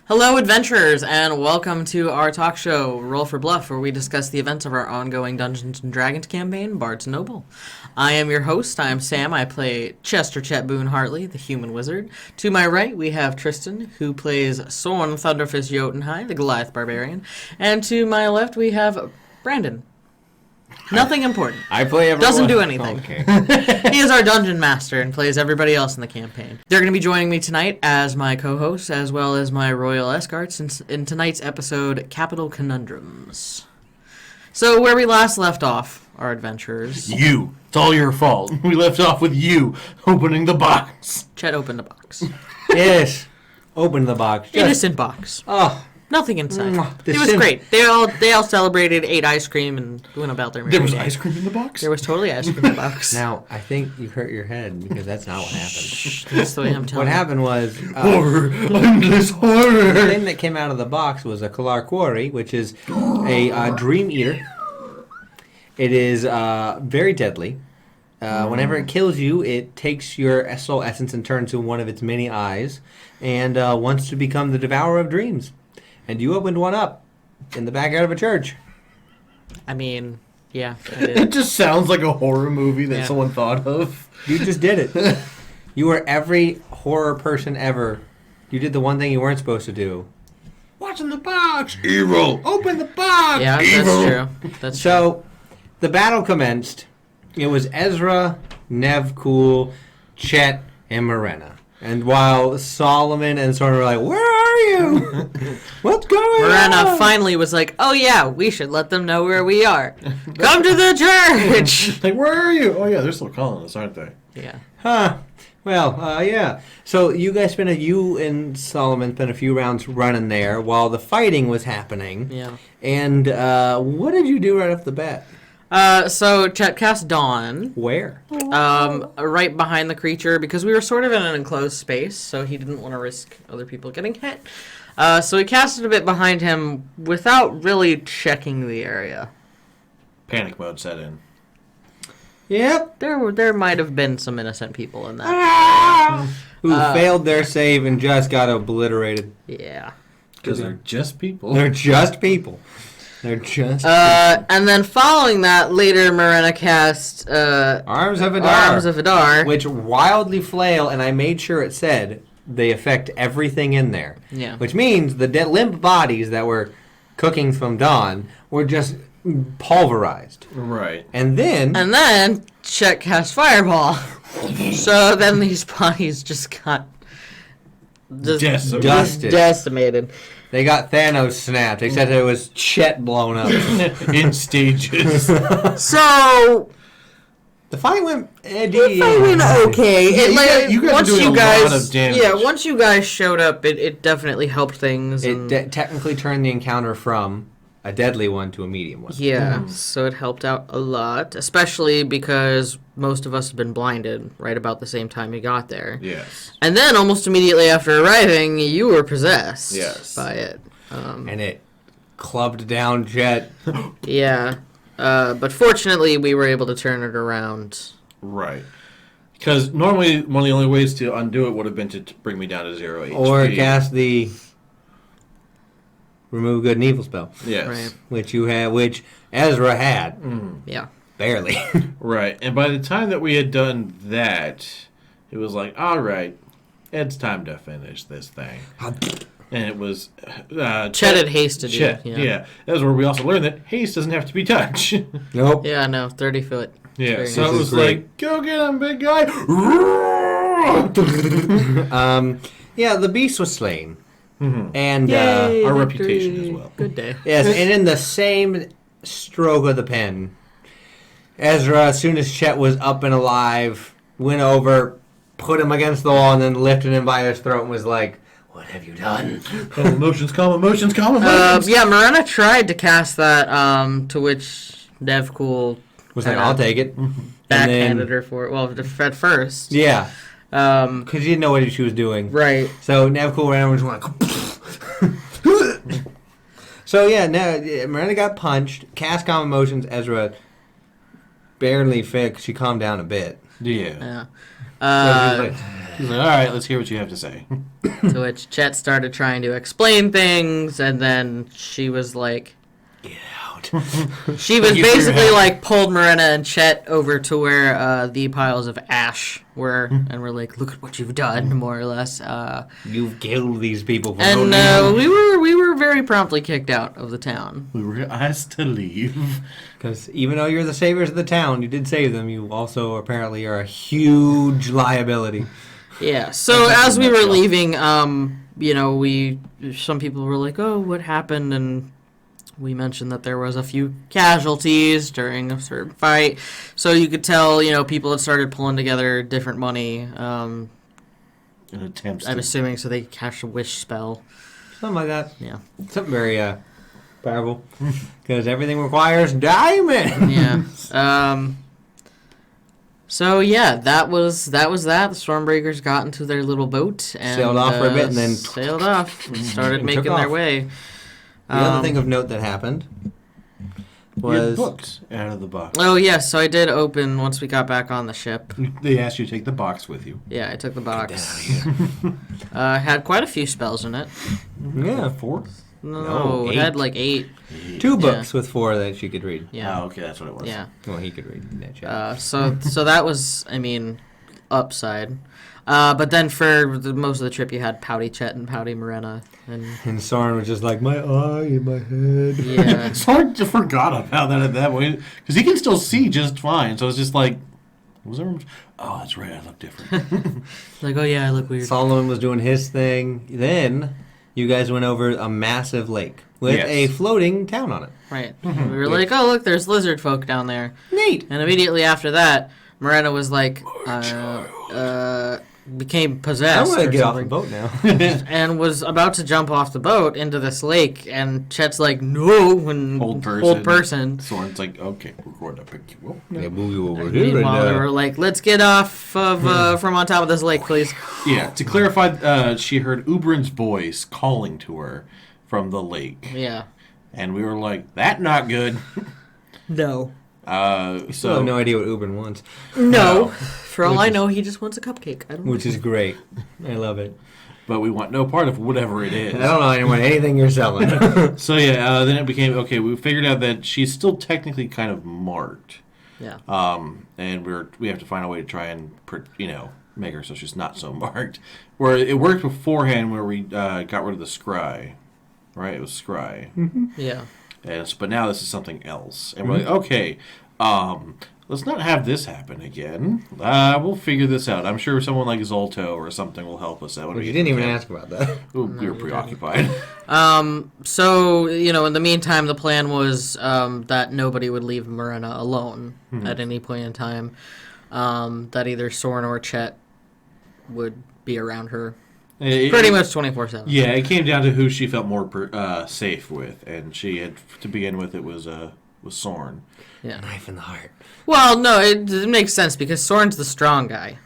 Hello, adventurers, and welcome to our talk show, Roll for Bluff, where we discuss the events of our ongoing Dungeons & Dragons campaign, Bards Noble. I am your host. I am Sam. I play Chester Chet Boone Hartley, the human wizard. To my right, we have Tristan, who plays Sorn Thunderfist Jotunhai, the Goliath barbarian. And to my left, we have Brandon. Nothing important. I play everyone. Doesn't do anything. Okay. He is our dungeon master and plays everybody else in the campaign. They're going to be joining me tonight as my co-hosts, as well as my royal escorts in tonight's episode, Capital Conundrums. So where we last left off, our adventurers... You. It's all your fault. We left off with you opening the box. Chet opened the box. Yes. Open the box. Innocent box. Oh. Nothing inside. It was great. They all celebrated, ate ice cream, and went about their merry There was day. ice cream in the box? There was totally ice cream in the box. Now, I think you hurt your head because that's not what happened. That's the way I'm telling What you. happened was... horror. Endless horror. The thing that came out of the box was a Kalar Quarry, which is a dream eater. It is very deadly. Whenever it kills you, it takes your soul essence and turns to one of its many eyes and wants to become the devourer of dreams. And you opened one up in the backyard of a church. I mean, yeah, I did. It just sounds like a horror movie that someone thought of. You just did it. You were every horror person ever. You did the one thing you weren't supposed to do. What's in the box? Evil. Open the box. Yeah, Evil. that's true. That's true. So, the battle commenced. It was Ezra, Nevcool, Chet, and Morena. And while Solomon and Sorn were like, "Where are you? What's going on?" Morena finally was like, "Oh yeah, we should let them know where we are. Come to the church." Like, where are you? Oh, yeah, they're still calling us, aren't they? Yeah. Huh. Well, yeah. So you guys you and Solomon spent a few rounds running there while the fighting was happening. Yeah. And what did you do right off the bat? So Chet cast Dawn. Where? Right behind the creature because we were sort of in an enclosed space, so he didn't want to risk other people getting hit. So he cast it a bit behind him without really checking the area. Panic mode set in. Yep. There might have been some innocent people in that. Who failed their save and just got obliterated. Yeah. Because they're just people. They're just people. They're just and then following that, later Morena cast Arms of Adar. Arms of Adar. Which wildly flail, and I made sure it said they affect everything in there. Yeah. Which means the limp bodies that were cooking from dawn were just pulverized. Right. And then Chet cast Fireball. So then these bodies just got decimated. They got Thanos snapped, except it was Chet blown up. In stages. So The fight went okay. you guys are doing a lot of damage. Yeah, once you guys showed up, it definitely helped things. It technically turned the encounter from a deadly one to a medium one. Yeah, so it helped out a lot, especially because most of us had been blinded right about the same time you got there. Yes. And then almost immediately after arriving, you were possessed by it. And it clubbed down Jet. Yeah. But fortunately, we were able to turn it around. Right. Because normally, one of the only ways to undo it would have been to bring me down to 0 HP. Or cast the Remove Good and Evil spell. Yes. Right. Which Ezra had. Yeah. Barely. Right. And by the time that we had done that, it was like, all right, it's time to finish this thing. And it was... Chet had hasted Chet, you. yeah. That was where we also learned that haste doesn't have to be touch. Nope. Yeah, no, 30 foot. Yeah, Very so nice. it was like, go get him, big guy. Yeah, the beast was slain. Mm-hmm. And Yay, our victory. reputation as well. Good day. yes, and in the same stroke of the pen, Ezra, as soon as Chet was up and alive, went over, put him against the wall, and then lifted him by his throat and was like, "What have you done?" Calm emotions, calm emotions, calm emotions. Yeah, Morena tried to cast that, to which Nevcool Was like, "I'll take it." backhanded her for it. Well, at first. Yeah. Because he didn't know what she was doing. Right. So Nevcool ran over and was like... So yeah, Miranda got punched, cast calm emotions, Ezra barely fixed. She calmed down a bit. Yeah. So she was He's like, all right, let's hear what you have to say. To which Chet started trying to explain things, and then she was like, Get out. she was basically like pulled Morena and Chet over to where the piles of ash were, and we're like, look at what you've done, more or less. You've killed these people for And no reason. we were very promptly kicked out of the town. We were asked to leave. Because even though you're the saviors of the town, you did save them, you also apparently are a huge liability. Yeah. So as we were leaving, you know, some people were like, "Oh, what happened?" And we mentioned that there was a few casualties during a certain fight. So you could tell, you know, people had started pulling together different money. In attempts I'm to... assuming so they could cast a wish spell. Something like that. Yeah. Something very powerful. Because everything requires diamond. Yeah. So yeah, that was that. The Stormbreakers got into their little boat and Sailed off for a bit and then sailed off and started and took making their off. way. The other thing of note that happened You had was... books out of the box. Oh yes, so I did open once we got back on the ship. They asked you to take the box with you. Yeah, I took the box. Get out of here. Had quite a few spells in it. Yeah. 4? No, it 8. had like 8. 2 books with 4 that she could read. Yeah. Oh, okay, that's what it was. Yeah. Well, he could read in that chat. So that was, I mean, upside. But then for most of the trip, you had Pouty Chet and Pouty Morena, And Soren was just like, my eye in my head. yeah, Sort of forgot about that at that point. Because he can still see just fine. So it's just like, was there... Oh, that's right, I look different. like, oh yeah, I look weird. Solomon was doing his thing. Then you guys went over a massive lake with Yes. a floating town on it. Right. We were like, oh look, there's lizard folk down there. Neat. And immediately after that, Morena was like, became possessed. I want to or get off the something. boat now. And was about to jump off the boat into this lake, and Chet's like, no, and Old person. Soren's like, okay, we're going to pick you up now. Yeah, move over here. Meanwhile, we were like, let's get off of from on top of this lake, please. Yeah, to clarify, she heard Ubrin's voice calling to her from the lake. Yeah. And we were like, that not good. No. Still have no idea what Ubrin wants, No. For all I know, he just wants a cupcake. I don't know. which is great. I love it. But we want no part of whatever it is. I don't know anyone anything you're selling. So yeah, then it became, okay, we figured out that she's still technically kind of marked. Yeah. And we have to find a way to try and, make her so she's not so marked. Where it worked beforehand where we got rid of the scry. Right? It was scry. Yeah. But now this is something else. And we're like, okay, let's not have this happen again. We'll figure this out. I'm sure someone like Zolto or something will help us out. But you didn't even ask about that. We were preoccupied. So, in the meantime, the plan was that nobody would leave Morena alone at any point in time. That either Soren or Chet would be around her pretty much 24/7. Yeah, it came down to who she felt more safe with. And she had, to begin with, it was Soren. Yeah. Knife in the heart. Well, no, it makes sense because Soren's the strong guy.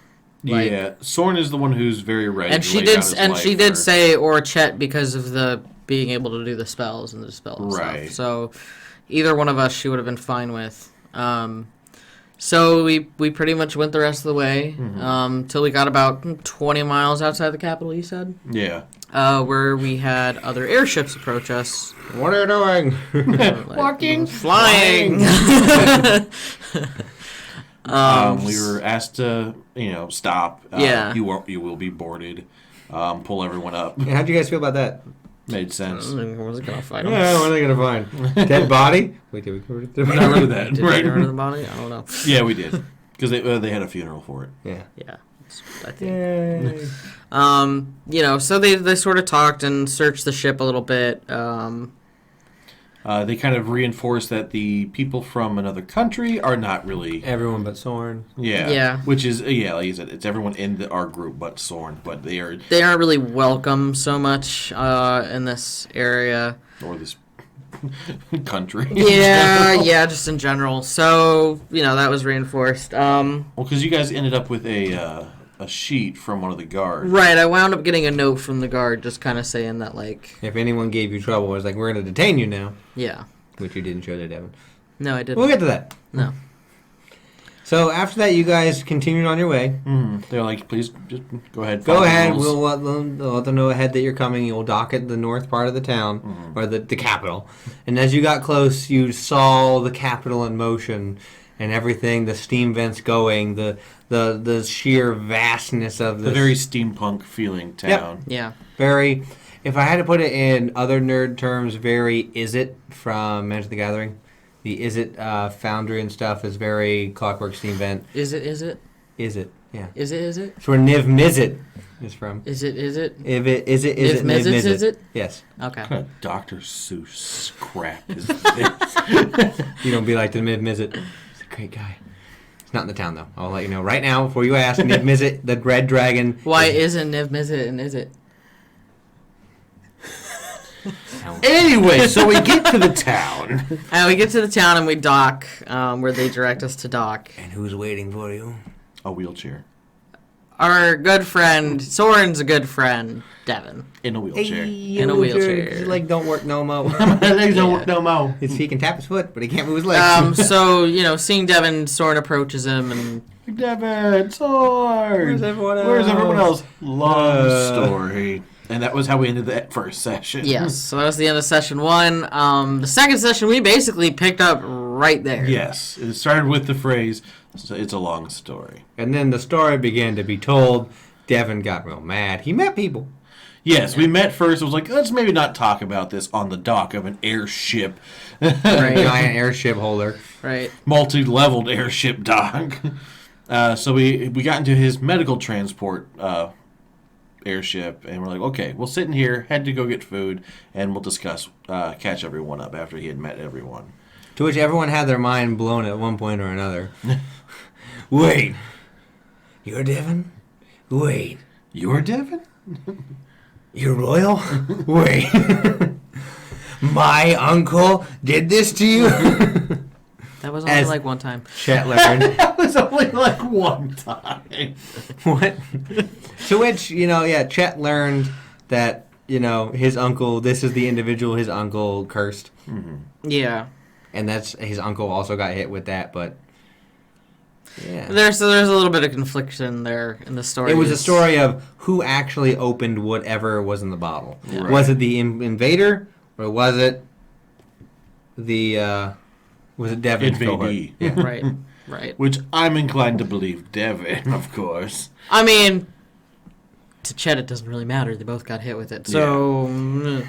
Like, yeah, Soren is the one who's very ready. And to she lay did, down his and life she did for- say or Chet because of the being able to do the spells and the dispel and Right. stuff. So either one of us, she would have been fine with. So we pretty much went the rest of the way till we got about 20 miles outside the capital. You said, Yeah. where we had other airships approach us. What are you doing? Walking, flying. We were asked to, stop. Yeah. You will be boarded. Pull everyone up. Yeah, how'd you guys feel about that? Made sense. Was it gonna fight him? Yeah, what are they going to find? Dead body? Wait, did we cover it? Got rid of that. Did Right. they get rid of the body? I don't know. Yeah, we did. Because they had a funeral for it. Yeah. Yeah, I think. Yay. So they sort of talked and searched the ship a little bit. They kind of reinforced that the people from another country are not really... Everyone but Soren. Yeah. Which is, like you said, it's everyone in our group but Soren. But they aren't really welcome so much in this area. Or this country. Yeah, just in general. So, that was reinforced. Well, because you guys ended up with a sheet from one of the guards. Right, I wound up getting a note from the guard just kind of saying that, like... If anyone gave you trouble, it was like, we're going to detain you now. Yeah. Which you didn't show to Devin. No, I didn't. We'll get to that. No. So after that, you guys continued on your way. They're like, please, just go ahead. Go follow the ahead. rules. We'll let them know ahead that you're coming. You'll dock at the north part of the town, or the capital. And as you got close, you saw the capital in motion and everything, the steam vents going, the sheer vastness of this. The very steampunk feeling town. Yeah. Very, if I had to put it in other nerd terms, very Is It from Magic the Gathering. The Is It foundry and stuff is very Clockwork Steam Vent. Is it? Is It, yeah. Is it? It's where Niv Mizzet is from. Is it? Is it, If Niv Mizzet, Mizzet. is it? Yes. Okay. What kind of Dr. Seuss crap is this? You don't be like the Niv Mizzet. He's a great guy. He's not in the town, though. I'll let you know right now before you ask. Niv Mizzet, the red dragon. Why isn't Niv Mizzet and is it? Anyway, so we get to the town. And we get to the town and we dock, where they direct us to dock. And who's waiting for you? A wheelchair. Our good friend, Soren's a good friend, Devin. In a wheelchair. In a wheelchair. His leg don't work no more. My legs don't work no more. He can tap his foot, but he can't move his legs. So, seeing Devin, Soren approaches him and... Devin, Sword. Where's everyone else? Where's everyone else? Long story. And that was how we ended that first session. Yes, so that was the end of session 1. The second session, we basically picked up right there. Yes. It started with the phrase, it's a long story. And then the story began to be told. Devin got real mad. He met people. Yes, we met first. It was like, let's maybe not talk about this on the dock of an airship. Right. Giant airship holder. Right. Multi-leveled airship dock. So we got into his medical transport airship, and we're like, okay, we'll sit in here, head to go get food, and we'll discuss, catch everyone up after he had met everyone. To which everyone had their mind blown at one point or another. Wait. You're Devin? Wait. You're Devin? You're royal? Wait. My uncle did this to you? That was only like one time. Chet learned. That was only like one time. What? To which, Chet learned that, his uncle, this is the individual his uncle cursed. Mm-hmm. Yeah. And that's, his uncle also got hit with that, but, yeah. There's a little bit of confliction there in the story. It was a story of who actually opened whatever was in the bottle. Yeah. Was it the invader, or was it the, was it Devin's cohort? Invadee. Yeah. Right. Which I'm inclined to believe Devin, of course. I mean, to Chet, it doesn't really matter. They both got hit with it. So,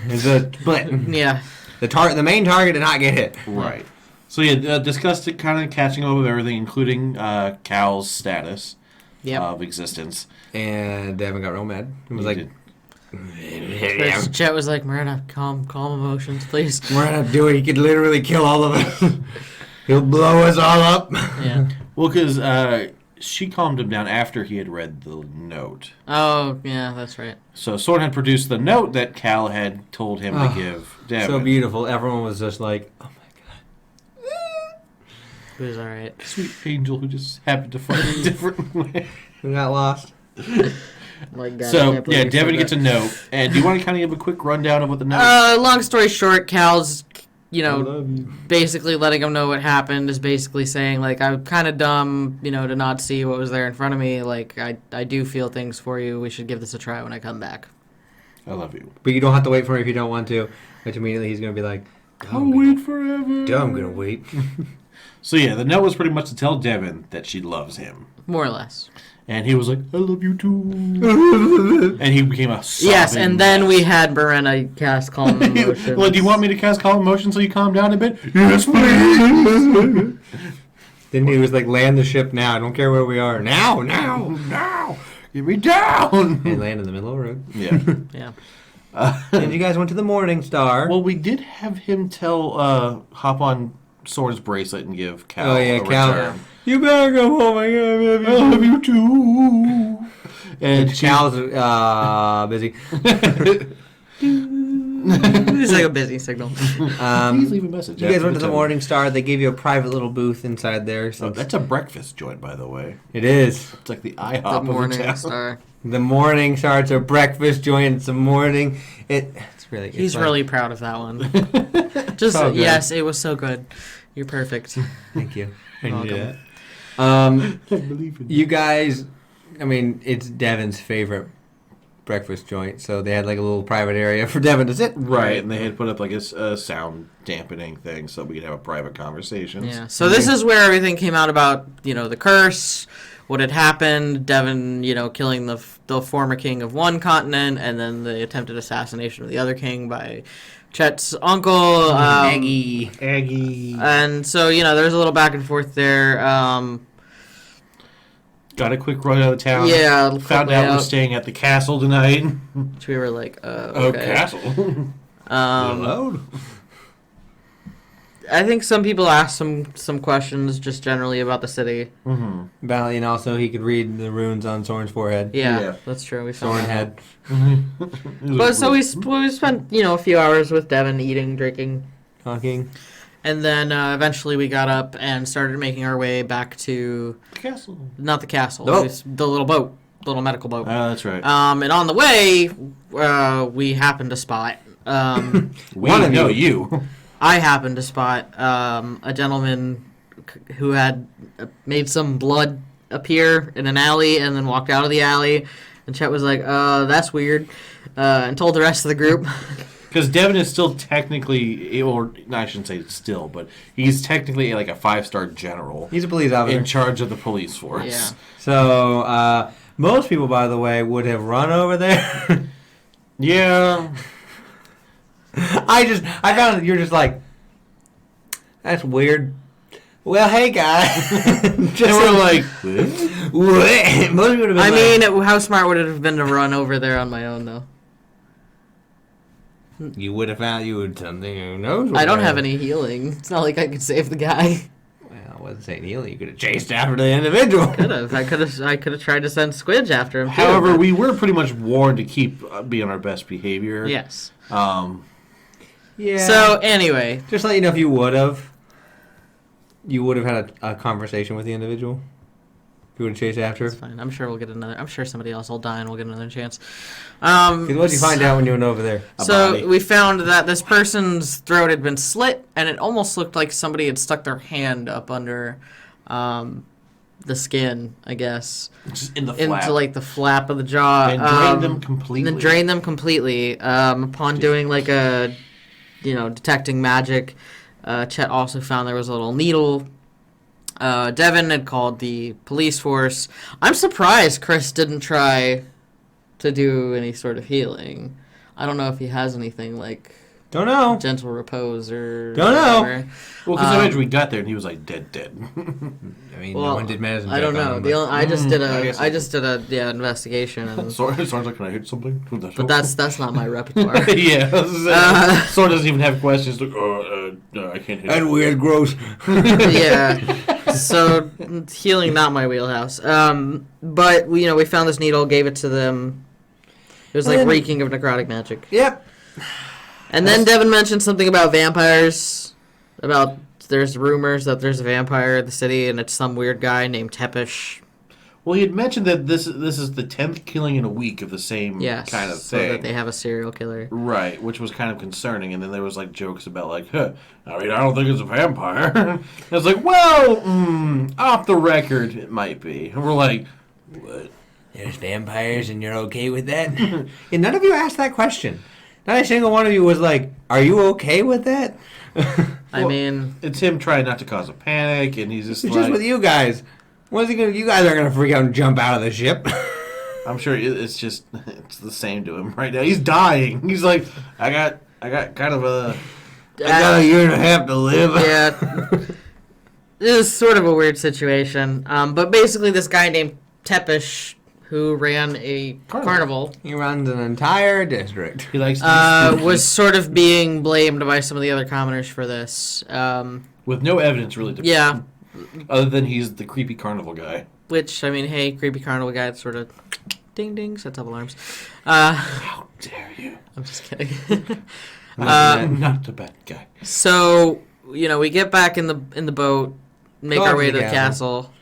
It's a split. yeah. The main target did not get hit. Right. So yeah, discussed it, kind of catching up with everything, including Cal's status of existence. And Devin got real mad. He was like, Chet was like, Miranda, calm emotions, please. Miranda, do it. He could literally kill all of us. He'll blow us all up. Yeah. Well, because she calmed him down after he had read the note. Oh, yeah, that's right. So Soren had produced the note that Cal had told him to give Devin. So beautiful. Everyone was just like, oh my god. It was all right. Sweet angel who just happened to find a different way. We got lost. Like, God, I So, can't believe yeah, you Devin said gets a that. note. And do you want to kind of give a quick rundown of what the note Long story short, Cal's, I love you. basically letting him know what happened, is basically saying, like, I'm kind of dumb, to not see what was there in front of me. Like, I do feel things for you. We should give this a try when I come back. I love you. But you don't have to wait for him if you don't want to. Which immediately he's going to be like, I'll wait forever. I'm going to wait. So, yeah, the note was pretty much to tell Devin that she loves him. More or less. And he was like, I love you too. And he became a sobbing Yes, and then mess. we had Miranda cast Calm Emotions. Well, do you want me to cast Calm Emotion so you calm down a bit? Yes, please. Then he was like, land the ship now. I don't care where we are. Now. Get me down. And land in the middle of the road. Yeah. Yeah. And you guys went to the Morning Star. Well, we did have him tell, hop on Soren's bracelet and give Cal a Cal. return. You better go home. I love you too. And Cal's busy. It's like a busy signal. please leave a message. You guys after went to the tone. Morning Star. They gave you a private little booth inside there. Oh, So that's a breakfast joint, by the way. it is. It's like the The IHOP of the Morning town. Star. The Morning Star. It's a breakfast joint. It's a morning. It's really. He's like, really proud of that one. Just So good. yes, it was so good. You're perfect. Thank you. I You're knew welcome. that. I believe in You guys, I mean, it's Devin's favorite breakfast joint, so they had like a little private area for Devin to sit. Right, and they had put up like a sound dampening thing so we could have a private conversation. Yeah. So this is where everything came out about, the curse, what had happened, Devin, killing the former king of one continent, and then the attempted assassination of the other king by Chet's uncle. Aggie. And so, there's a little back and forth there. Got a quick run out of town. Yeah. Found out we're staying at the castle tonight. Which we were like, okay. Oh, castle. Hello. I think some people asked some questions just generally about the city. Mm-hmm. About, also he could read the runes on Soren's forehead. Yeah, that's true. We found Soren that head. But so we spent a few hours with Devin eating, drinking, Talking. and then eventually we got up and started making our way back to Castle. not the castle, The boat. the little boat, the little medical boat. Oh, that's right. And on the way, we happened to spot. You. I happened to spot a gentleman who had made some blood appear in an alley and then walked out of the alley. And Chet was like, that's weird, and told the rest of the group. Because Devin is still technically, or no, I shouldn't say still, but he's technically like a 5-star general. He's a police officer. In charge of the police force. Yeah. So, most people, by the way, would have run over there. Yeah. I found that you're just like, that's weird. Well, hey, guys. And we're like, what? Most people would have been How smart would it have been to run over there on my own, though? You would have found something. Who knows? I don't have any healing. It's not like I could save the guy. Well, I wasn't saying healing. You could have chased after the individual. I could have tried to send Squidge after him. Too, however, but- we were pretty much warned to keep be on our best behavior. Yes. Yeah. So anyway, just let you know, if you would have had a conversation with the individual. If you would have chased after. it's fine. I'm sure we'll get another. I'm sure somebody else will die and we'll get another chance. Because what did you find out when you went over there? So we found that this person's throat had been slit, and it almost looked like somebody had stuck their hand up under the skin, I guess, Just in the flap. into like the flap of the jaw, And drained them completely. And then drained them completely. Upon doing like a, detecting magic, Chet also found there was a little needle. Devin had called the police force. I'm surprised Chris didn't try to do any sort of healing. I don't know if he has anything like Don't know. gentle repose or Don't know. whatever. Well, because I imagine we got there and he was like dead. I mean, Well, no one did medicine. I don't check on know. him, The but- only, I just did a Sorry, investigation, and, Soren's like, can I hit something? but that's not my repertoire. Yeah. Soren doesn't even have questions. Like, no, I can't hit That's it. weird, gross. Yeah. So healing, not my wheelhouse. But we found this needle, gave it to them. It was like And then- reeking of necrotic magic. Yep. And then Devin mentioned something about vampires. There's rumors that there's a vampire in the city, and it's some weird guy named Tepish. Well, he had mentioned that this is the 10th killing in a week of the same Yes. kind of So thing. that they have a serial killer. Right, which was kind of concerning. And then there was like jokes about like, I don't think it's a vampire. And it's like, well, off the record, it might be. And we're like, what? There's vampires and you're okay with that? And none of you asked that question. Not a single one of you was like, are you okay with that? I mean, It's him trying not to cause a panic, and he's just It's like, just with you guys. What's he gonna? You guys aren't gonna freak out and jump out of the ship. I'm sure it's just, it's the same to him right now. He's dying. He's like, I got kind of a... I got a year and a half to live. yeah. It was sort of a weird situation. But basically this guy named Tepish, who ran a carnival, He runs an entire district. He likes to be was sort of being blamed by some of the other commoners for this. with no evidence really to Yeah. other than he's the creepy carnival guy. Which, I mean, hey, creepy carnival guy, sort of ding ding, sets up alarms. How dare you? I'm just kidding. Not the bad guy. So, we get back in the boat, make Go our up way to to the the castle. castle.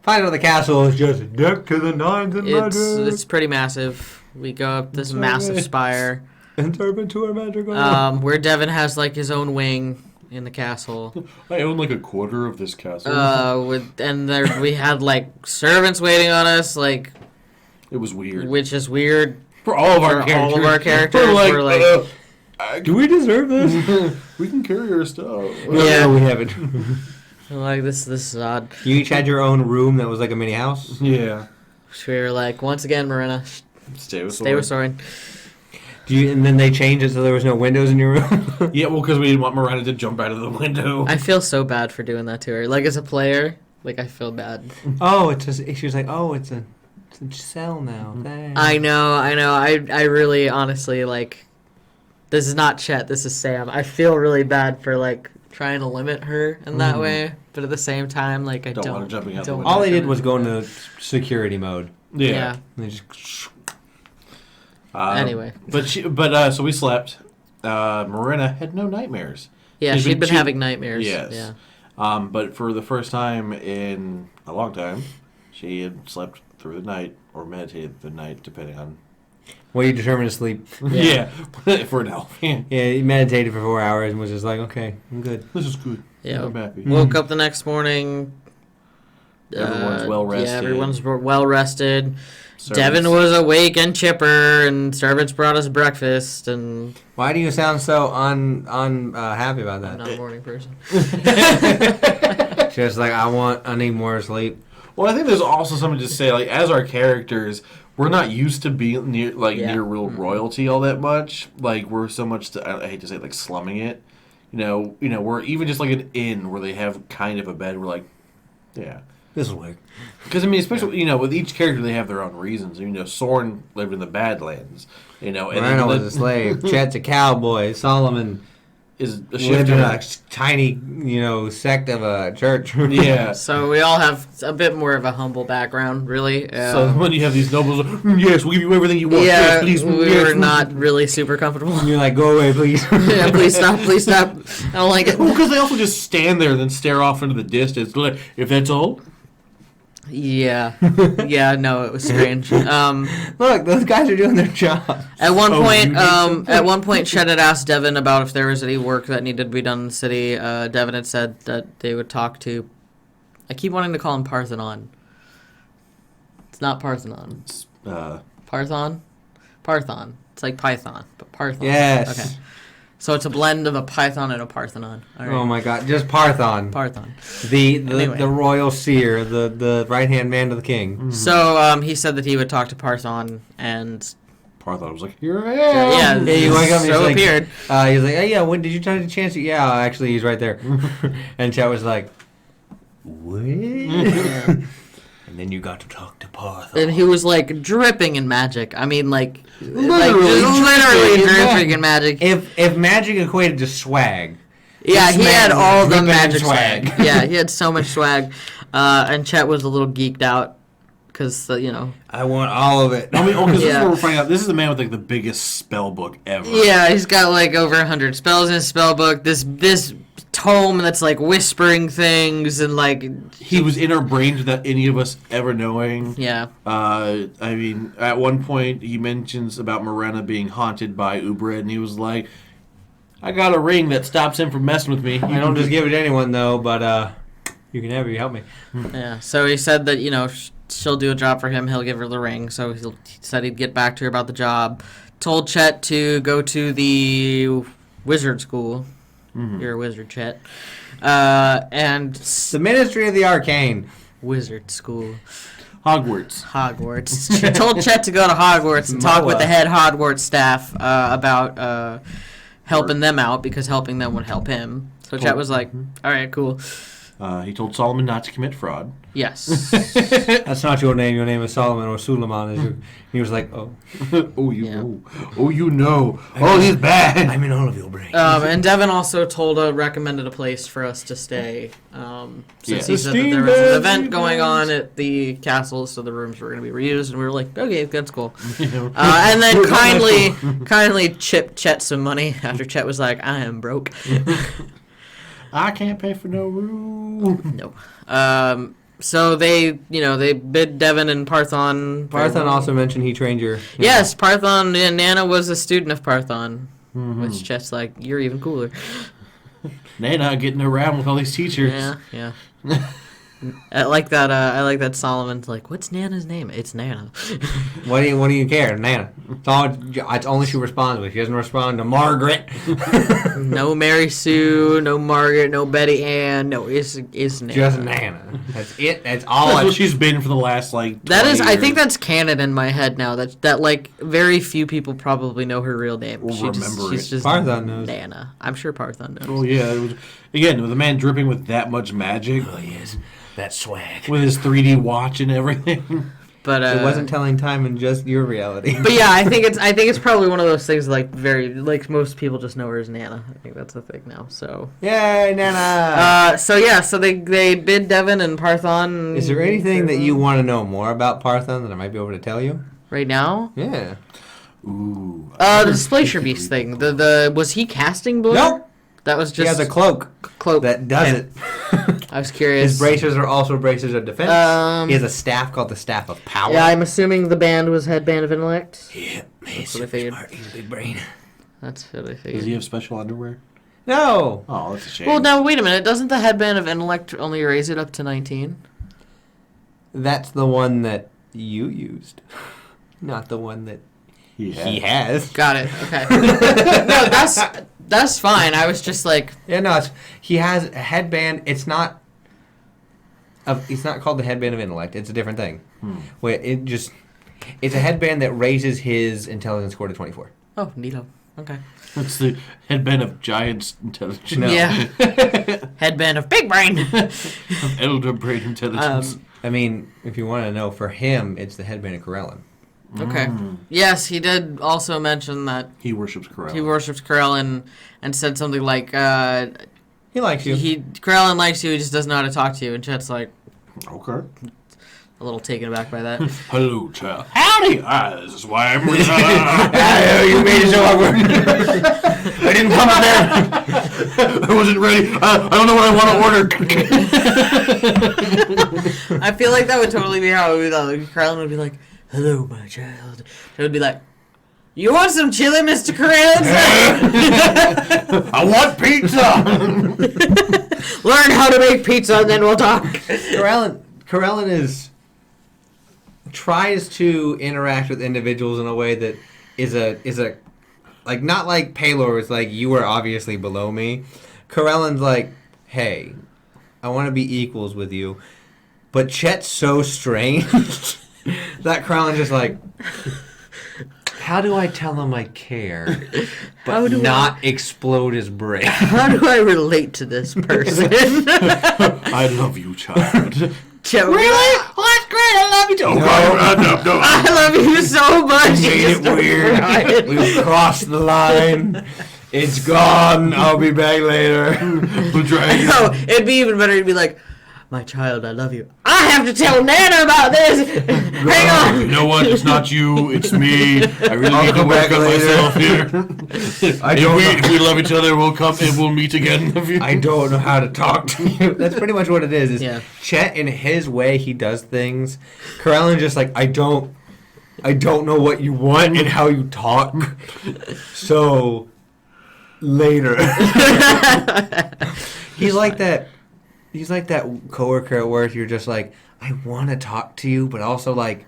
Find out the castle is just deck to the nines and It's pretty massive. We go up this massive spire, and turn into a magical. where Devin has like his own wing. in the castle. I own like a quarter of this castle. We had like servants waiting on us, like it was weird. which is weird For all of our for characters. all of our characters. We're like, Do we deserve this? we can carry our stuff. Yeah. No, we haven't. like this is odd. You each had your own room that was like a mini house. Yeah. So we were like, once again, Marina, Stay with Soren. And then they changed it so there was no windows in your room. Yeah, well, because we didn't want Miranda to jump out of the window. I feel so bad for doing that to her. Like as a player, like I feel bad. Oh, it's just, she was like, oh, it's a cell now. Thanks. I know. I really, honestly, like, this is not Chet. This is Sam. I feel really bad for like trying to limit her in that way, but at the same time, like I don't want her jumping out the don't window. All want they her did was to- go into security mode. Yeah. And they just. Anyway. So we slept. Marina had no nightmares. Yeah, she'd been having nightmares. Yes. Yeah. But for the first time in a long time, she had slept through the night or meditated the night, depending on. Well, you determined to sleep. Yeah, for an elf. Yeah. Yeah, he meditated for 4 hours and was just like, okay, I'm good. This is good. Yeah. I'm happy. Woke up the next morning. Everyone's well rested. Yeah, everyone's well rested. Servants- Devin was awake and chipper, and servants brought us breakfast, and Why do you sound so happy about I'm that? not a morning person. Just like, I need more sleep. Well, I think there's also something to say, like, as our characters, we're not used to being near Yeah. near real royalty all that much. Like, we're so much, I hate to say it, like, slumming it. You know, we're even just like an inn where they have kind of a bed. We're like, yeah. This will work. Because, I mean, especially, with each character, they have their own reasons. Soren lived in the Badlands, and Miranda was a slave. Chet's a cowboy. Solomon is a lived in a shifter. tiny, sect of a church. Yeah. So we all have a bit more of a humble background, really. So when you have these nobles, yes, we'll give you everything you want. Yeah, Yes, please. we yes. were not really super comfortable. And you're like, go away, please. Yeah, please stop, please stop. I don't like it. Well, because they also just stand there and then stare off into the distance. Like, if that's all. Yeah, no, it was strange. Look, those guys are doing their job. At one Oh, point, you need something? at one point, Chet had asked Devin about if there was any work that needed to be done in the city. Devin had said that they would talk to. I keep wanting to call him Parthenon. It's not Parthenon. Parthon. It's like Python, but Parthon. Yes. Okay. So it's a blend of a Python and a Parthenon. All right. Oh my God, just Parthon. Parthon. The Anyway. royal seer, the right hand man to the king. So he said that he would talk to Parthon, and Parthon was like, here I yeah, am. Yeah, you wake up and so he's like- appeared. He's like, hey, yeah, when did you try to chance it? Yeah, actually, he's right there. And Chet was like, what? And then you got to talk to Parthon. And he was like dripping in magic. I mean, like Literally literally dripping in dripping in magic. If magic equated to swag, Yeah, this he man had was all the dripping in magic swag. swag. Yeah, he had so much swag. And Chet was a little geeked out because I want all of it. I mean, because this is Yeah. where we're finding out. This is the man with like the biggest spell book ever. Yeah, he's got like over 100 spells in his spell book. This tome that's like whispering things and like He was in our brains without any of us ever knowing. yeah. I mean, at one point he mentions about Morena being haunted by Ubred, and he was like, "I got a ring that stops him from messing with me." I don't just give it to anyone, though, but you can have it. You help me. Yeah, so he said that, she'll do a job for him. He'll give her the ring. So he said he'd get back to her about the job. Told Chet to go to the wizard school. You're a wizard, Chet. And The Ministry of the Arcane. wizard school. Hogwarts. Hogwarts. She told Chet to go to Hogwarts and talk with the head Hogwarts staff about helping them out because helping them would help him. So Chet was like, all right, cool. He told Solomon not to commit fraud. Yes. That's not your name. Your name is Solomon or Suleiman. He was like, oh. Oh, you Yeah. know. Oh, you know. Oh, he's bad. I'm in all of your brains. And Devin also recommended a place for us to stay. Since he Yeah. said that there was an event going on at the castle, so the rooms were going to be reused, and we were like, okay, that's cool. And then kindly chipped Chet some money after Chet was like, I am broke. I can't pay for no room. No. So they bid Devin and Parthon. Parthon also mentioned he trained your... Yes, Parthon and Nana was a student of Parthon. Which Chet's like, you're even cooler. Nana getting around with all these teachers. Yeah. I like that. I like that Solomon's like, what's Nana's name? It's Nana. What do you care, Nana? It's only she responds with. She doesn't respond to Margaret. No Mary Sue, no Margaret, no Betty Ann. No, it's Nana. Just Nana. That's it. That's all. That's what she's been for the last like. That is, 20 I think years. that's canon in my head now. That like very few people probably know her real name. Or remember she's it. just Parthon knows. Nana. I'm sure Parthon knows. Oh yeah, it was, again with a man dripping with that much magic. Oh yes, that swag. With his 3D watch and everything. But It wasn't telling time in just your reality. But yeah, I think it's probably one of those things like most people just know her as Nana. I think that's the thing now. So Yay, Nana! So they bid Devin and Parthon. Is there anything that you want to know more about Parthon that I might be able to tell you? right now? Yeah. Ooh. The Displacer Beast thing. The was he casting blue? Nope. That was just He has a cloak that does it. I was curious. His bracers are also bracers of defense. He has a staff called the Staff of Power. Yeah, I'm assuming the band was Headband of Intellect. Yeah, he's what I figured. smart. He's a big brain. That's what I Does figured. he have special underwear? No. Oh, that's a shame. Well, now wait a minute. Doesn't the Headband of Intellect only raise it up to 19? That's the one that you used, not the one that he has. Got it. Okay. No, that's fine. I was just like, Yeah, no, he has a headband. It's not called the Headband of Intellect. It's a different thing. Where it's a headband that raises his intelligence score to 24. oh, neato. Okay. That's the headband of giants intelligence. No. Yeah. Headband of Big Brain. Of elder brain intelligence. I mean, if you want to know, for him, it's the headband of Corellin. Okay. Yes, he did also mention that He worships Corella. he worships Krellin and said something like, He likes you. Krellin likes you, he just doesn't know how to talk to you. And Chet's like, Okay. a little taken aback by that. Hello, child. Howdy. This is why I'm. You made it so awkward. I didn't come up there. I wasn't ready. I don't know what I want to order. I feel like that would totally be how it would be. Like, Krellin would be like, hello, my child. It would be like, you want some chili, Mr. Krellin? I want pizza. Learn how to make pizza and then we'll talk. Corellin tries to interact with individuals in a way that is a like not like Paylor. It's like you are obviously below me. Corellin's like, hey, I want to be equals with you, but Chet's so strange that Corellin's just like, how do I tell him I care, but not explode his brain? How do I relate to this person? I love you, child. Chet would be Really? Well, that's great. I love you too. No. I love you so much. Made Just it weird. We've crossed the line. It's gone. I'll be back later. The dragon. No, it'd be even better. It'd be like, my child, I love you. I have to tell Nana about this. Hang on. You know what? It's not you. It's me. I really I'll need to come work back on later. myself here. If we love each other, we'll come and we'll meet again in the future. I don't know how to talk to you. That's pretty much what it is. Yeah. Chet, in his way, he does things. Corellin just like, I don't know what you want and how you talk. So later. He's like that. He's like that coworker at work. You're just like, I want to talk to you, but also like,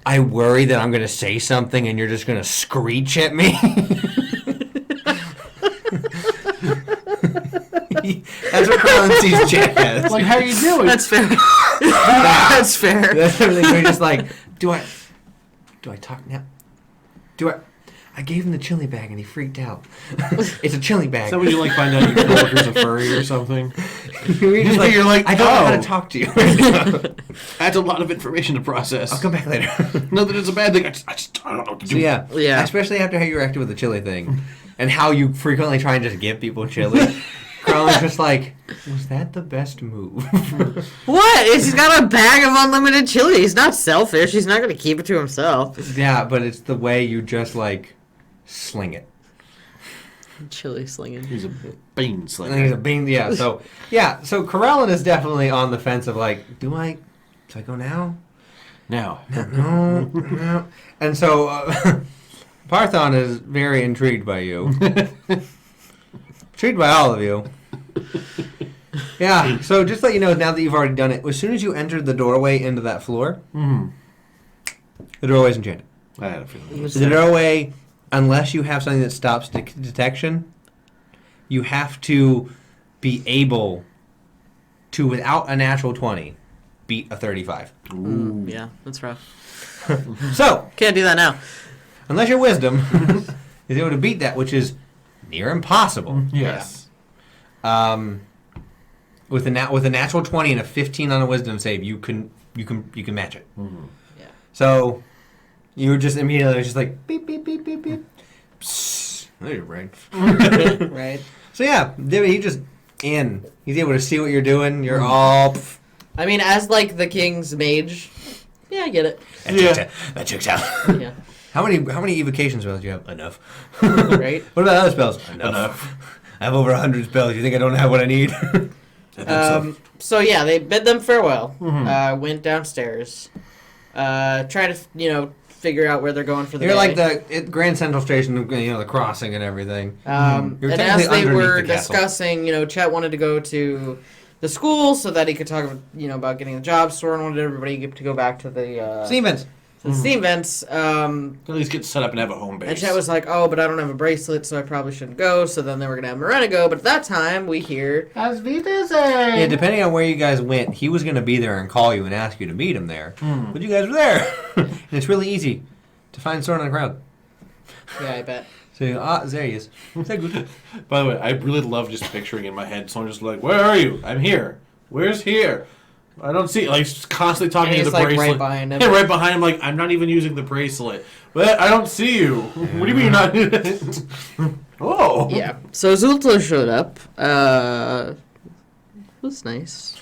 I worry that I'm going to say something and you're just going to screech at me. That's what Corellin sees Chet as. Like, how you doing? That's fair. That's fair. That's everything. We're just like, do I talk now? I gave him the chili bag and he freaked out. It's a chili bag. Is that when you like find out your coworker's a furry or something? You're like, I don't know how to oh. talk to you. That's a lot of information to process. I'll come back later. Not that it's a bad thing. I don't know what to do. So yeah, Yeah. especially after how you reacted with the chili thing, and how you frequently try and just give people chili. Carlin's just like, was that the best move? What? He's got a bag of unlimited chili. He's not selfish. He's not going to keep it to himself. Yeah, but it's the way you just like sling it. Chili slinging. He's a bean And slinger. he's a bean. Yeah. So Corellin is definitely on the fence of like, do I go now? Now. No. And so Parthon is very intrigued by you. Intrigued by all of you. Yeah, so just to let you know, now that you've already done it, as soon as you entered the doorway into that floor, the doorway's enchanted. I had a feeling. The doorway, unless you have something that stops detection, you have to be able to, without a natural 20, beat a 35. Yeah, that's rough. So, Can't do that now. unless your wisdom is able to beat that, which is near impossible. Yes. With a natural 20 and a 15 on a wisdom save, you can match it. Yeah. So you were just immediately just like beep beep beep beep beep. Psst. There's your brain. Right. So yeah, he just in. He's able to see what you're doing. You're all. I mean, as like the king's mage, yeah, I get it. That checks out. Yeah. How many evocation spells do you have? Enough. Right. What about other spells? Enough. I have over 100 spells. You think I don't have what I need? So yeah, they bid them farewell. Went downstairs. Try to figure out where they're going for the You're day. like the Grand Central Station, the crossing and everything. You're technically and as they underneath were the castle. discussing, Chet wanted to go to the school so that he could talk about getting the job. Soren wanted everybody to go back to the Steam vents. steam vents. At least get set up and have a home base. And Chet was like, "Oh, but I don't have a bracelet, so I probably shouldn't go." So then they were gonna have Morena go, but at that time we hear As we Yeah, depending on where you guys went, he was going to be there and call you and ask you to meet him there. But you guys were there. And it's really easy to find Soren in the crowd. Yeah, I bet. So, there he is. So good. By the way, I really love just picturing in my head someone just like, "Where are you? I'm here. Where's here? I don't see." Like just constantly talking And to he's, the like, bracelet. right behind him. Yeah, right behind him. Like I'm not even using the bracelet. But I don't see you. What do you mean you're not? Oh. Yeah. So Zulto showed up. It was nice.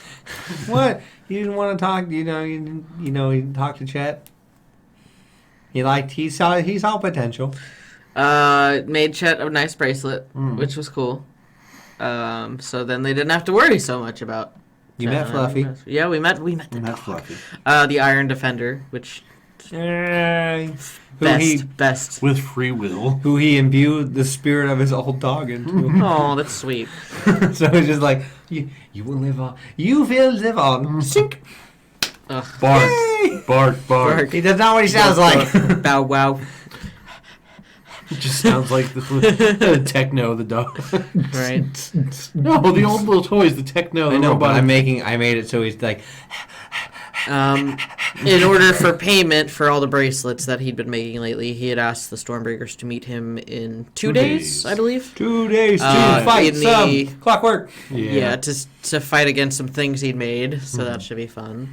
What? You didn't want to talk, you didn't talk to Chet? He saw potential. Made Chet a nice bracelet, which was cool. So then they didn't have to worry so much about. You met Fluffy. Yeah, we met the That's dog. fluffy. The Iron Defender, which Who best. With free will. who he imbued the spirit of his old dog into. Oh, that's sweet. So it's just like, you will live on. You will live on. Sink. Ugh. Bark. Yay! Bark. Bark. He does not what he sounds like. Bow wow. It just sounds like the techno, the dog. Right. No, the old little toys, the techno, the I know, but robot. I made it so he's like, In order for payment for all the bracelets that he'd been making lately, he had asked the Stormbreakers to meet him in 2 days, I believe. 2 days to in fight the- some clockwork. Yeah, to fight against some things he'd made, so that should be fun.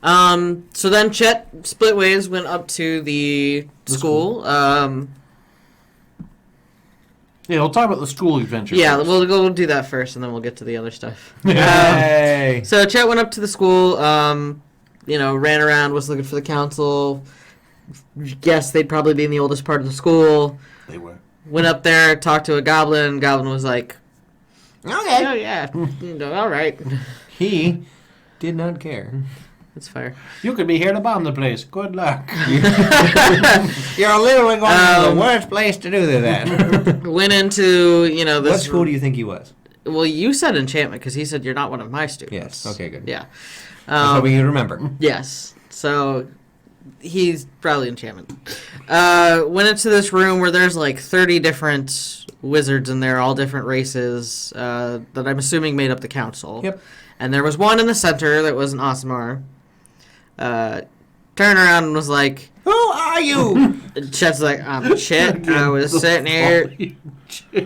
So then Chet split ways, went up to the school. Yeah, we'll talk about the school adventure. Yeah, first. we'll do that first, and then we'll get to the other stuff. Yay! So Chet went up to the school, ran around, was looking for the council. Guessed they'd probably be in the oldest part of the school. They were. Went up there, talked to a goblin. Goblin was like, Okay. "Oh yeah, all right, He did not care. that's fair." You could be here to bomb the place. Good luck. You're literally going to the worst place to do that. Went into this. What school do you think he was? Well, you said enchantment because he said you're not one of my students. Yes. Okay, good. Yeah. That's what we need to remember. Yes. So he's probably enchantment. Went into this room where there's like 30 different wizards in there, all different races that I'm assuming made up the council. Yep. And there was one in the center that was an Aasimar. Turned around and was like, Who are you? Chet's like, I'm Chet. I was sitting here.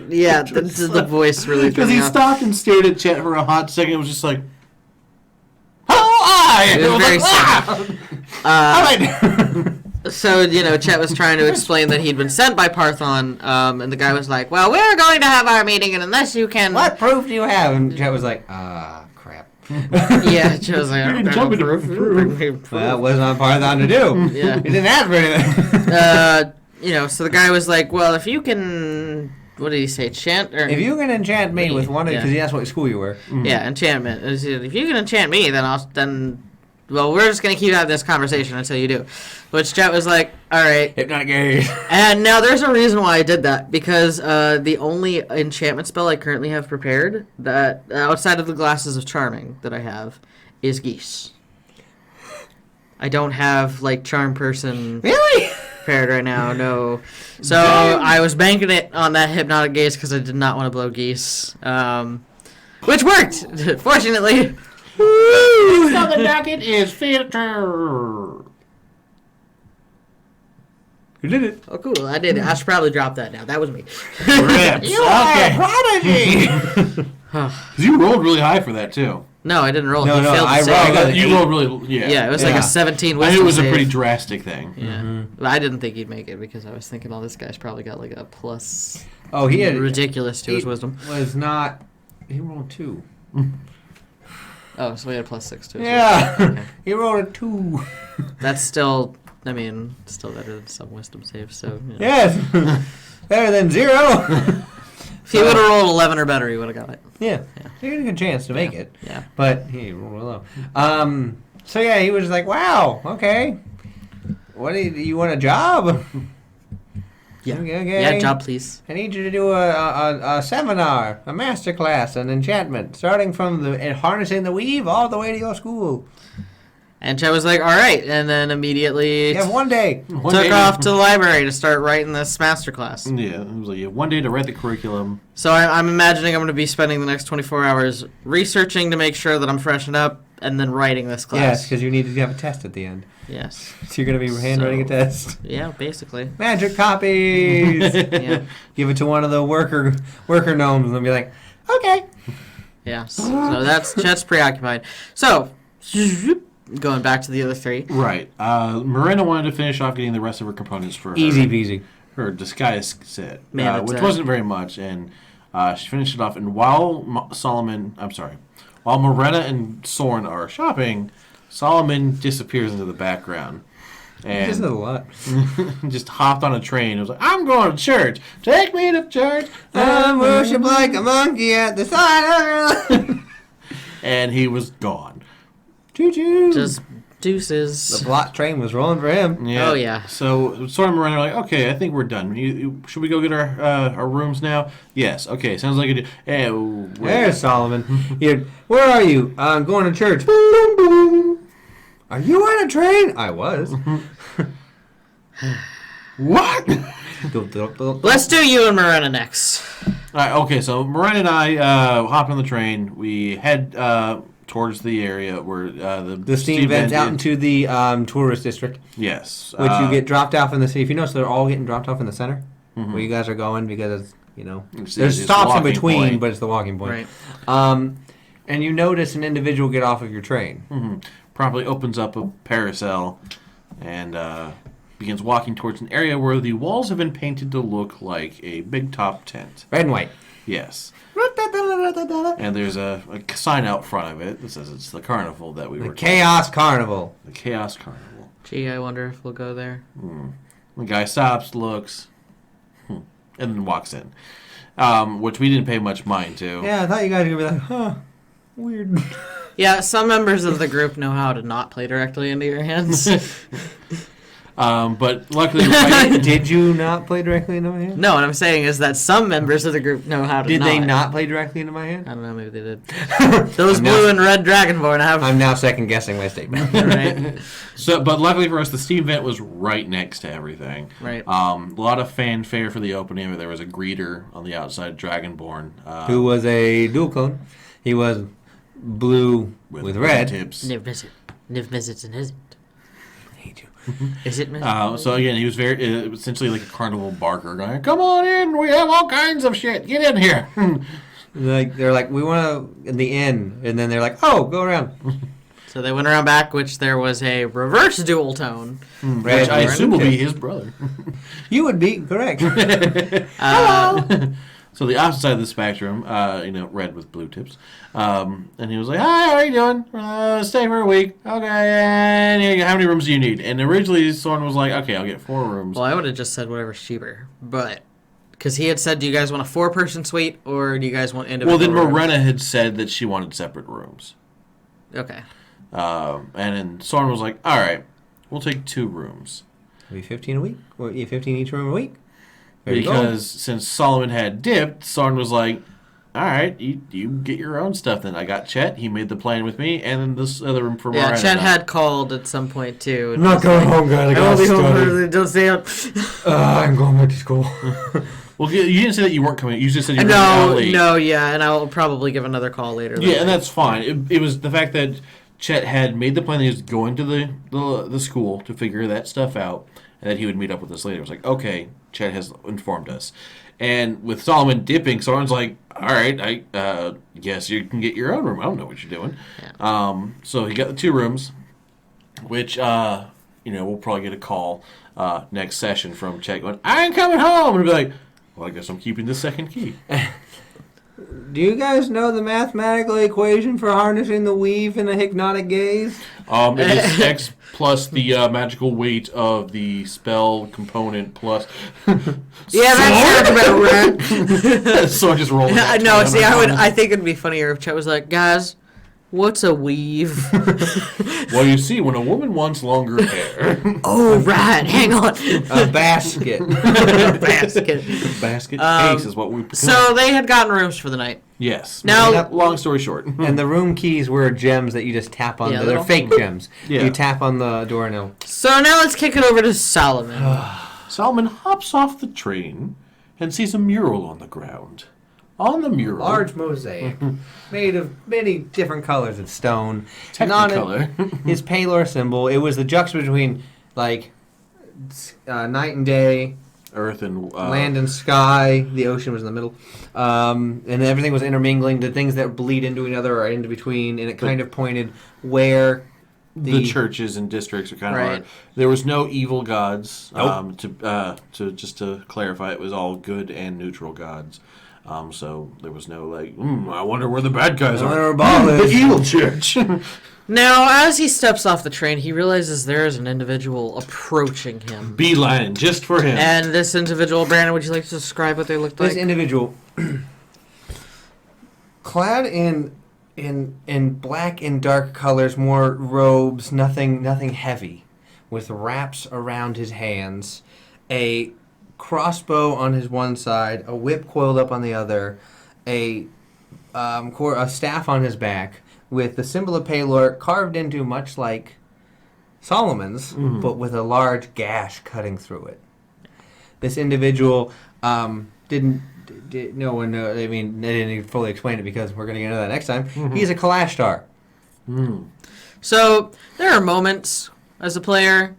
Yeah, this is the voice really Because threw he me off. stopped and stared at Chet for a hot second. It was just like, "Who are you?" It was very Alright. So, Chet was trying to explain that he'd been sent by Parthon, and the guy was like, well, we're going to have our meeting, and unless you can... What proof do you have? And Chet was like, crap. Yeah, Chet was like, I You don't didn't got tell me no to proof. prove. Bring me proof. Well, that wasn't on Parthon to do. Yeah. He didn't ask for anything. So the guy was like, well, if you can... What did he say? Chant? Or, If you can enchant me with one, Yeah. because he asked what school you were. Yeah, enchantment. He said, if you can enchant me, then well, we're just going to keep having this conversation until you do. Which Jet was like, all right. Hypnotic gaze. And now there's a reason why I did that. Because the only enchantment spell I currently have prepared, that outside of the Glasses of Charming that I have, is Geese. I don't have, like, Charm Person Really? prepared right now, no. So I was banking it on that Hypnotic Gaze because I did not want to blow Geese. Which worked, fortunately. So the docket is filter. You did it. Oh, cool. I did it. I should probably drop that now. That was me. Rips. You are a prodigy. Because you rolled really high for that, too. No, I didn't roll. No, He no, failed I to rolled. save. You rolled really, yeah. Yeah, it was like Yeah. a 17 I wisdom knew it was a save. pretty drastic thing. Yeah. But I didn't think he'd make it because I was thinking, oh, this guy's probably got like a plus Oh, he had ridiculous to his wisdom. Was not. He rolled 2. Oh, so he had a plus 6 to his Yeah, wisdom. Okay. he rolled a 2. That's still, I mean, still better than some wisdom saves, so. You know. Yes, better than 0. If he would have rolled 11 or better, he would have got it. Yeah, Yeah. he had a good chance to make it. Yeah. But he rolled low. So yeah, he was like, "Wow, okay. What do you want a job? Yeah. Okay. Yeah, job please. I need you to do a seminar, a master class on enchantment, starting from the harnessing the weave all the way to your school. And Chet was like, all right, and then immediately You have 1 day. took off to the library to start writing this master class. Yeah, it was like you have 1 day to write the curriculum. So I'm imagining I'm going to be spending the next 24 hours researching to make sure that I'm freshened up and then writing this class. Yes, because you need to have a test at the end. Yes. So you're going to be handwriting a So- test. Yeah, basically. Magic copies. Yeah. Give it to one of the worker gnomes and they'll be like, okay. Yeah. So that's Chet's preoccupied. So, going back to the other 3. Right. Miranda wanted to finish off getting the rest of her components for her, Easy peasy. her disguise set, Man, it's which wasn't very much, and she finished it off. And while while Miranda and Soren are shopping, Solomon disappears into the background. And This is a lot. just hopped on a train. It was like, I'm going to church. Take me to church. I worship like a monkey at the side of And he was gone. Choo-choo. Just deuces. The plot train was rolling for him. Yeah. Oh, yeah. So Soren and Miranda are like, okay, I think we're done. Should we go get our rooms now? Yes. Okay. Sounds like a deal. Hey, wait. There's Solomon. Where are you? I'm going to church. Boom, boom, boom. Are you on a train? I was. What? Let's do you and Miranda next. All right, okay, so Miranda and I hop on the train. We head towards the area where The steam vents out into the tourist district, Yes. which you get dropped off in the city. If you notice, they're all getting dropped off in the center where you guys are going because it's, It's there's the stops in walking between, point. but it's the walking point. Right. And you notice an individual get off of your train. Promptly opens up a parasol and begins walking towards an area where the walls have been painted to look like a big top tent. Red and white. Yes. And there's a sign out front of it that says it's the carnival that we The were Chaos Carnival. The Chaos Carnival. Gee, I wonder if we'll go there. The guy stops, looks, and then walks in, which we didn't pay much mind to. Yeah, I thought you guys were going to be like, huh, weird. Yeah, some members of the group know how to not play directly into your hands. But luckily, Did you not play directly into my hand? No, what I'm saying is that some members of the group know how to Did not. they not play directly into my hand? I don't know, maybe they did. Those I'm blue now- and red Dragonborn have... I'm now second guessing my statement. right, but luckily for us, the steam vent was right next to everything. right. A lot of fanfare for the opening, but there was a greeter on the outside, Dragonborn, Who was a dual clone. He was blue with red. tips. Niv Mizzet. Niv Mizzet and isn't. I hate you. Is it Mizzet? So again, he was very essentially like a carnival barker, going, "Come on in, we have all kinds of shit. Get in here." They're like, we want to in the inn, and then they're like, oh, go around. So they went around back, which there was a reverse dual tone. Which I assume will be his brother. You would be correct. So the opposite side of the spectrum, red with blue tips. And he was like, "Hi, how are you doing? Stay for a week. Okay, and how many rooms do you need?" And originally Soren was like, "Okay, I'll get 4 rooms." Well, I would have just said whatever's cheaper, but... Because he had said, do you guys want a 4-person suite, or do you guys want individual Well, then rooms? Morena had said that she wanted separate rooms. Okay. And then Soren was like, all right, we'll take 2 rooms. It'll be 15 a week? Or 15 each room a week? There you go. Because since Solomon had dipped, Soren was like, all right, you get your own stuff then. I got Chet. He made the plan with me. And then this other room for Miranda. Yeah, Chet had called at some point, too. I'm not going home, guys. I won't be home. study. Don't stay up. I'm going back to school. Well, you didn't say that you weren't coming. You just said you were running late. No, yeah, and I'll probably give another call later. Yeah, and that's fine. It was the fact that Chet had made the plan that he was going to the school to figure that stuff out, and that he would meet up with us later. It was like, okay, Chet has informed us. And with Solomon dipping, Soren's like, all right, I guess you can get your own room. I don't know what you're doing. Yeah. So he got the 2 rooms, which, we'll probably get a call next session from Chet going, I ain't coming home. And be like, well, I guess I'm keeping the second key. Do you guys know the mathematical equation for harnessing the weave in a hypnotic gaze? It is X plus the magical weight of the spell component plus. Yeah, that sounds about right. So I just rolled. No, see, I think it'd be funnier if Chet was like, guys, what's a weave? Well, you see, when a woman wants longer hair. Oh, right. Hang on. A basket. Basket. Basket case is what we. So they had gotten rooms for the night. Yes. Now, long story short. And the room keys were gems that you just tap on. They're fake gems. Yeah. You tap on the door and it'll... So now let's kick it over to Solomon. Solomon hops off the train and sees a mural on the ground. On the mural, large mosaic made of many different colors of stone. Technicolor. His Palor symbol. It was the juxtaposition between like night and day, earth and land and sky. The ocean was in the middle, and everything was intermingling. The things that bleed into each other are in between, and it kind of pointed where the churches and districts are kind of hard. There was no evil gods. Nope. To clarify, it was all good and neutral gods. So there was no I wonder where the bad guys are. The evil church. Now, as he steps off the train, he realizes there is an individual approaching him. Beeline, just for him. And this individual, Brandon, would you like to describe what they looked like? This individual, clad in black and dark colors, more robes, nothing heavy, with wraps around his hands, a crossbow on his one side, a whip coiled up on the other, a staff on his back, with the symbol of Palor carved into much like Solomon's, but with a large gash cutting through it. This individual didn't fully explain it because we're going to get into that next time. He's a Kalashtar. So there are moments as a player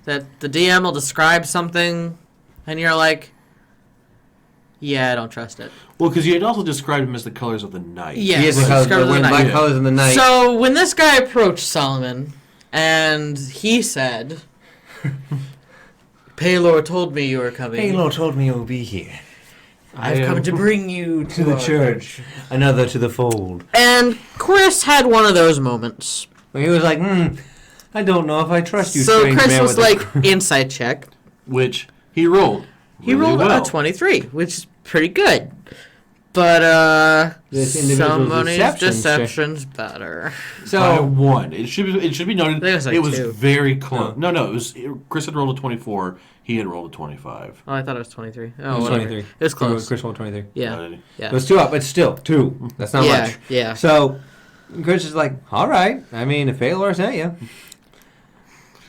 that the DM will describe something and you're like, yeah, I don't trust it. Well, because you had also described him as the colors of the night. Yeah, he is the black colors in the night. So when this guy approached Solomon, and he said, Palor told me you were coming. Palor told me you will be here. I've come to bring you to the church, another to the fold. And Chris had one of those moments. Where he was like, I don't know if I trust you, so strange Chris man was like, insight check. Which he rolled. He rolled a 23, which is pretty good. But somebody's deception's better. So by 1. It should be noted. It was very close. No, it was Chris had rolled a 24. He had rolled a 25. Oh, I thought it was 23. Oh, it was 23. It was close. Chris rolled 23. Yeah. It was 2 up, but still 2. That's not much. Yeah. So Chris is like, all right. I mean, if Palor sent you.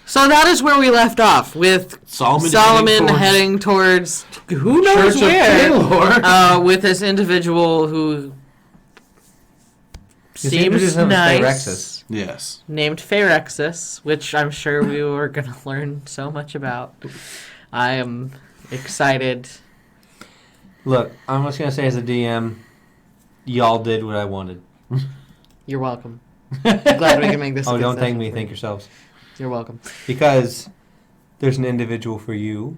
So that is where we left off, with Solomon heading towards who knows Church where, with this individual who seems nice, Phyrexis. Yes, named Phyrexis, which I'm sure we were going to learn so much about. I am excited. Look, I'm just going to say as a DM, y'all did what I wanted. You're welcome. Glad we can make this. Oh, don't thank me. Thank yourselves. You're welcome. Because there's an individual for you.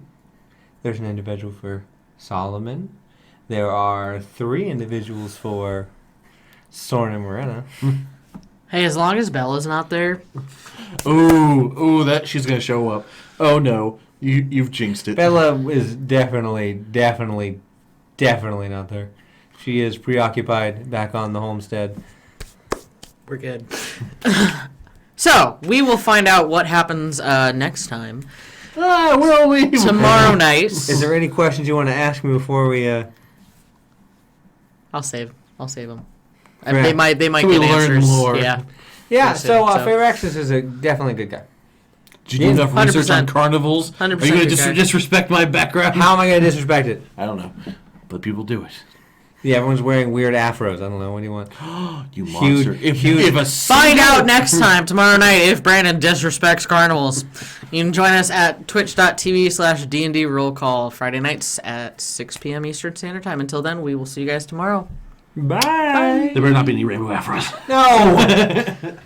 There's an individual for Solomon. There are 3 individuals for Soren and Morena. Hey, as long as Bella's not there. Ooh, that she's gonna show up. Oh no, you've jinxed it. Bella is definitely not there. She is preoccupied back on the homestead. We're good. So, we will find out what happens next time. We're only Tomorrow night. Is there any questions you want to ask me before we? I'll save them. Right. They might So get we learn answers. lore. Yeah. Yeah. That's So, it, so. Favraxis is definitely a good guy. Did you do enough research 100%. on carnivals? 100% Are you going good to guy. disrespect my background? How am I going to disrespect it? I don't know, but people do it. Yeah, everyone's wearing weird afros. I don't know. What do you want? You monster! If a Find out next time, tomorrow night, if Brandon disrespects carnivals. You can join us at twitch.tv/D&D roll call Friday nights at 6 p.m. Eastern Standard Time. Until then, we will see you guys tomorrow. Bye. There better not be any rainbow afros. No.